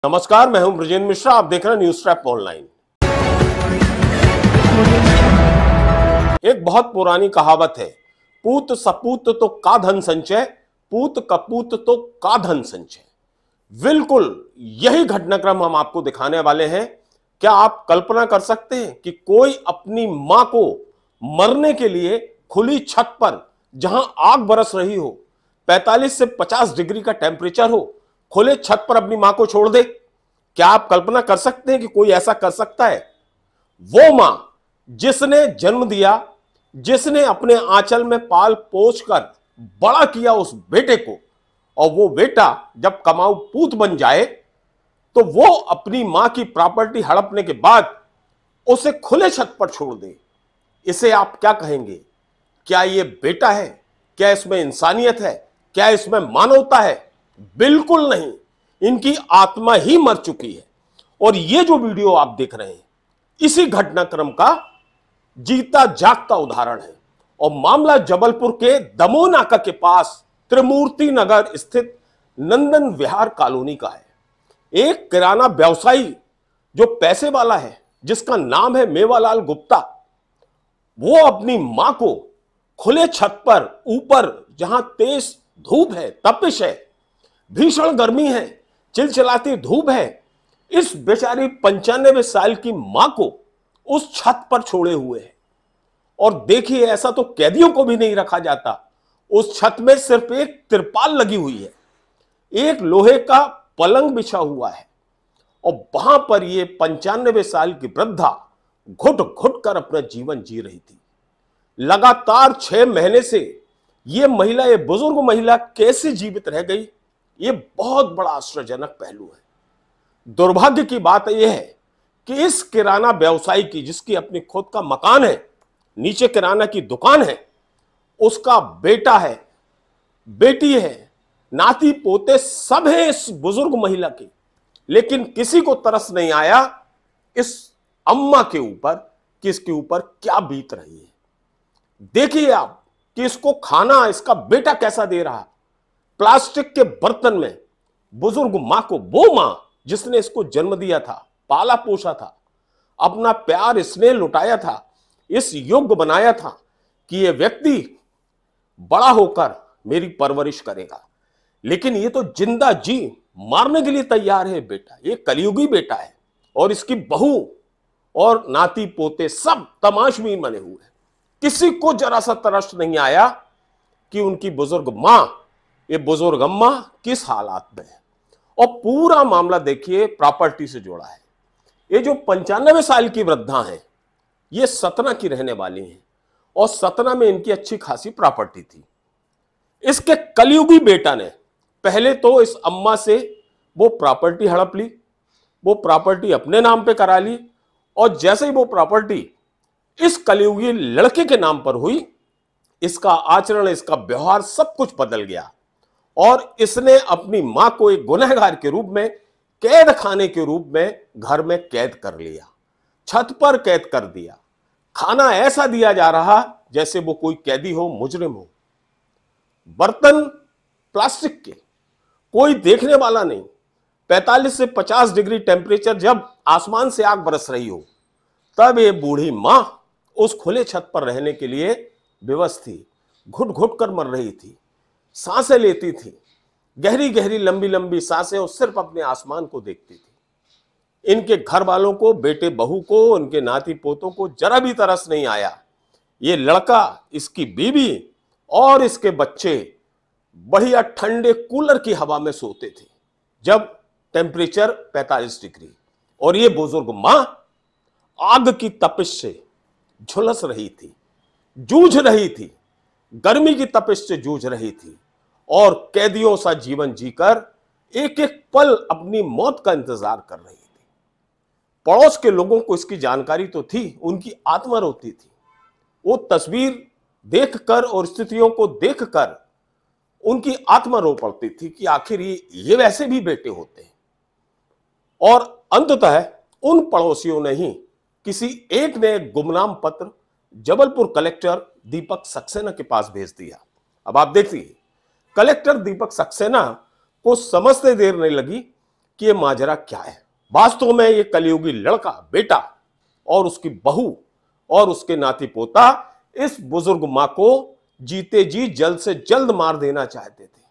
नमस्कार, मैं हूं ब्रजेंद्र मिश्रा। आप देख रहे हैं न्यूज ट्रैप ऑनलाइन। एक बहुत पुरानी कहावत है, पूत सपूत तो का धन संचय, पूत कपूत तो का धन संचय। बिल्कुल यही घटनाक्रम हम आपको दिखाने वाले हैं। क्या आप कल्पना कर सकते हैं कि कोई अपनी मां को मरने के लिए खुली छत पर, जहां आग बरस रही हो, 45 से 50 डिग्री का टेम्परेचर हो, खुले छत पर अपनी मां को छोड़ दे? क्या आप कल्पना कर सकते हैं कि कोई ऐसा कर सकता है? वो मां जिसने जन्म दिया, जिसने अपने आंचल में पाल पोष कर बड़ा किया उस बेटे को, और वो बेटा जब कमाऊ पूत बन जाए तो वो अपनी मां की प्रॉपर्टी हड़पने के बाद उसे खुले छत पर छोड़ दे, इसे आप क्या कहेंगे? क्या ये बेटा है? क्या इसमें इंसानियत है? क्या इसमें मानवता है? बिल्कुल नहीं। इनकी आत्मा ही मर चुकी है। और ये जो वीडियो आप देख रहे हैं, इसी घटनाक्रम का जीता जागता उदाहरण है। और मामला जबलपुर के दमोह नाका के पास त्रिमूर्ति नगर स्थित नंदन विहार कॉलोनी का है। एक किराना व्यवसायी जो पैसे वाला है, जिसका नाम है मेवालाल गुप्ता, वो अपनी मां को खुले छत पर ऊपर, जहां तेज धूप है, तपिश है, भीषण गर्मी है, चिलचिलाती धूप है, इस बेचारी 95 साल की मां को उस छत पर छोड़े हुए है। और देखिए, ऐसा तो कैदियों को भी नहीं रखा जाता। उस छत में सिर्फ एक तिरपाल लगी हुई है, एक लोहे का पलंग बिछा हुआ है, और वहां पर ये 95 साल की वृद्धा घुट घुट कर अपना जीवन जी रही थी। लगातार 6 महीने से ये महिला, ये बुजुर्ग महिला कैसे जीवित रह गई, ये बहुत बड़ा आश्चर्यजनक पहलू है। दुर्भाग्य की बात यह है कि इस किराना व्यवसायी की, जिसकी अपनी खुद का मकान है, नीचे किराना की दुकान है, उसका बेटा है, बेटी है, नाती पोते सब हैं इस बुजुर्ग महिला के, लेकिन किसी को तरस नहीं आया इस अम्मा के ऊपर कि इसके ऊपर क्या बीत रही है। देखिए आप कि इसको खाना इसका बेटा कैसा दे रहा। प्लास्टिक के बर्तन में बुजुर्ग मां को, वो मां जिसने इसको जन्म दिया था, पाला पोसा था, अपना प्यार स्नेह लुटाया था, इस योग्य बनाया था कि यह व्यक्ति बड़ा होकर मेरी परवरिश करेगा, लेकिन ये तो जिंदा जी मारने के लिए तैयार है बेटा। ये कलयुगी बेटा है, और इसकी बहू और नाती पोते सब तमाशबीन बने हुए हैं। किसी को जरा सा तरस नहीं आया कि उनकी बुजुर्ग मां, ये बुजुर्ग अम्मा किस हालात में है। और पूरा मामला देखिए प्रॉपर्टी से जुड़ा है। ये जो 95 साल की वृद्धा है, ये सतना की रहने वाली हैं, और सतना में इनकी अच्छी खासी प्रॉपर्टी थी। इसके कलयुगी बेटा ने पहले तो इस अम्मा से वो प्रॉपर्टी हड़प ली, वो प्रॉपर्टी अपने नाम पे करा ली, और जैसे ही वो प्रॉपर्टी इस कलयुगी लड़के के नाम पर हुई, इसका आचरण, इसका व्यवहार सब कुछ बदल गया, और इसने अपनी मां को एक गुनहगार के रूप में, कैद खाने के रूप में घर में कैद कर लिया, छत पर कैद कर दिया। खाना ऐसा दिया जा रहा जैसे वो कोई कैदी हो, मुजरिम हो। बर्तन प्लास्टिक के, कोई देखने वाला नहीं। 45 से 50 डिग्री टेम्परेचर, जब आसमान से आग बरस रही हो, तब ये बूढ़ी मां उस खुले छत पर रहने के लिए विवश थी, घुट घुट कर मर रही थी, सांसें लेती थी, गहरी गहरी लंबी लंबी सांसें, और सिर्फ अपने आसमान को देखती थी। इनके घर वालों को, बेटे बहू को, उनके नाती पोतों को जरा भी तरस नहीं आया। ये लड़का, इसकी बीवी और इसके बच्चे बढ़िया ठंडे कूलर की हवा में सोते थे जब टेम्परेचर 45 डिग्री, और ये बुजुर्ग मां आग की तपिश से झुलस रही थी, जूझ रही थी, गर्मी की तपिश से जूझ रही थी, और कैदियों सा जीवन जीकर एक एक पल अपनी मौत का इंतजार कर रही थी। पड़ोस के लोगों को इसकी जानकारी तो थी, उनकी आत्मा रोती थी। वो तस्वीर देखकर और स्थितियों को देखकर उनकी आत्मा रो पड़ती थी कि आखिर ये वैसे भी बेटे होते हैं। और अंततः उन पड़ोसियों ने ही, किसी एक ने एक गुमनाम पत्र जबलपुर कलेक्टर दीपक सक्सेना के पास भेज दिया। अब आप देखिए, कलेक्टर दीपक सक्सेना को समझते देर नहीं लगी कि ये माजरा क्या है। वास्तव में ये कलयुगी लड़का, बेटा और उसकी बहू और उसके नाती पोता इस बुजुर्ग मां को जीते जी जल्द से जल्द मार देना चाहते थे।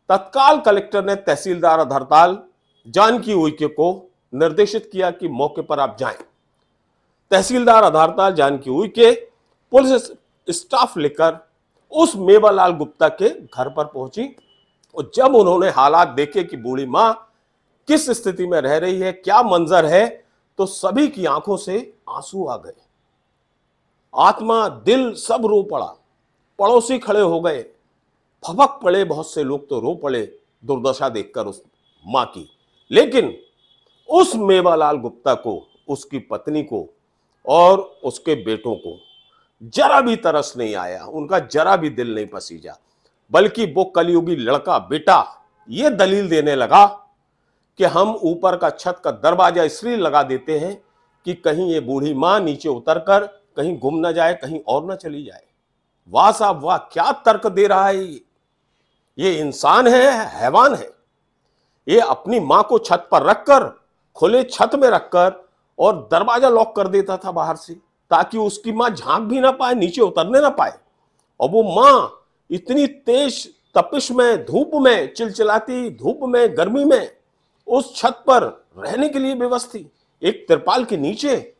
तत्काल कलेक्टर ने तहसीलदार अधरताल जानकी उइके को निर्देशित किया कि मौके पर आप जाएं। तहसीलदार अधरताल जानकी उइके पुलिस स्टाफ लेकर उस मेवालाल गुप्ता के घर पर पहुंची और जब उन्होंने हालात देखे कि बूढ़ी मां किस स्थिति में रह रही है, क्या मंजर है, तो सभी की आंखों से आंसू आ गए। आत्मा, दिल सब रो पड़ा। पड़ोसी खड़े हो गए, फपक पड़े, बहुत से लोग तो रो पड़े दुर्दशा देखकर उस मां की। लेकिन उस मेवालाल गुप्ता को, उसकी पत्नी को और उसके बेटों को जरा भी तरस नहीं आया, उनका जरा भी दिल नहीं पसीजा, बल्कि वो कलयुगी लड़का, बेटा ये दलील देने लगा कि हम ऊपर का छत का दरवाजा इसलिए लगा देते हैं कि कहीं ये बूढ़ी मां नीचे उतरकर कहीं गुम ना जाए, कहीं और ना चली जाए। वाह साहब वाह, क्या तर्क दे रहा है ये इंसान है, हैवान है। ये अपनी मां को छत पर रखकर, खुले छत में रखकर और दरवाजा लॉक कर देता था बाहर से, ताकि उसकी मां झांक भी ना पाए, नीचे उतरने ना पाए। और वो मां इतनी तेज तपिश में, धूप में, चिलचिलाती धूप में, गर्मी में उस छत पर रहने के लिए बेबस थी, एक तिरपाल के नीचे।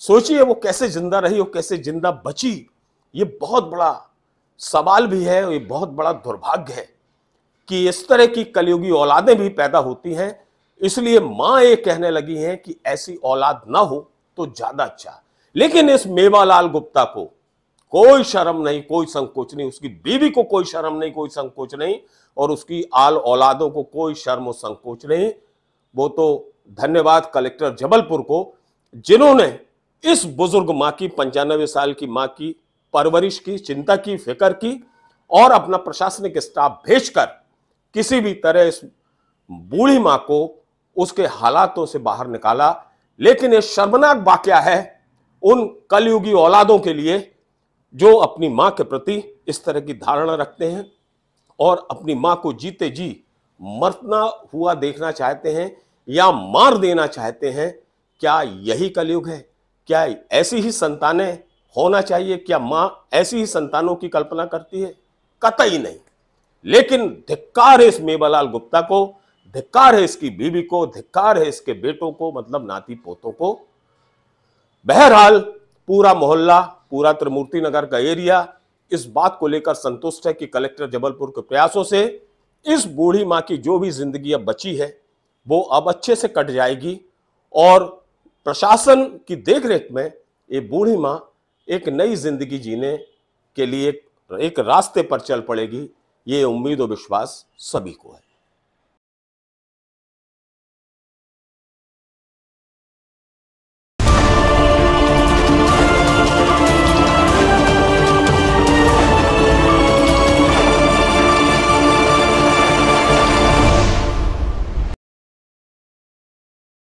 सोचिए वो कैसे जिंदा रही और कैसे जिंदा बची। ये बहुत बड़ा सवाल भी है, ये बहुत बड़ा दुर्भाग्य है कि इस तरह की कलयुगी औलादें भी पैदा होती हैं। इसलिए मां ये कहने लगी हैं कि ऐसी औलाद ना हो तो ज्यादा अच्छा। लेकिन इस मेवालाल गुप्ता को कोई शर्म नहीं, कोई संकोच नहीं, उसकी बीवी को कोई शर्म नहीं, कोई संकोच नहीं, और उसकी आल औलादों को कोई शर्म और संकोच नहीं। वो तो धन्यवाद कलेक्टर जबलपुर को, जिन्होंने इस बुजुर्ग मां की, 95 साल की मां की परवरिश की, चिंता की, फिक्र की और अपना प्रशासनिक स्टाफ भेजकर किसी भी तरह इस बूढ़ी मां को उसके हालातों से बाहर निकाला। लेकिन यह शर्मनाक वाकया है उन कलयुगी औलादों के लिए जो अपनी मां के प्रति इस तरह की धारणा रखते हैं और अपनी मां को जीते जी मरना हुआ देखना चाहते हैं या मार देना चाहते हैं। क्या यही कलयुग है? क्या ऐसी ही संतानें होना चाहिए? क्या मां ऐसी ही संतानों की कल्पना करती है? कतई नहीं। लेकिन धिक्कार है इस मेवालाल गुप्ता को, धिक्कार है इसकी बीवी को, धिक्कार है इसके बेटों को, मतलब नाती पोतों को। बहरहाल पूरा मोहल्ला, पूरा त्रिमूर्ति नगर का एरिया इस बात को लेकर संतुष्ट है कि कलेक्टर जबलपुर के प्रयासों से इस बूढ़ी मां की जो भी जिंदगी अब बची है वो अब अच्छे से कट जाएगी और प्रशासन की देखरेख में ये बूढ़ी मां एक नई जिंदगी जीने के लिए एक रास्ते पर चल पड़ेगी। ये उम्मीद और विश्वास सभी को है।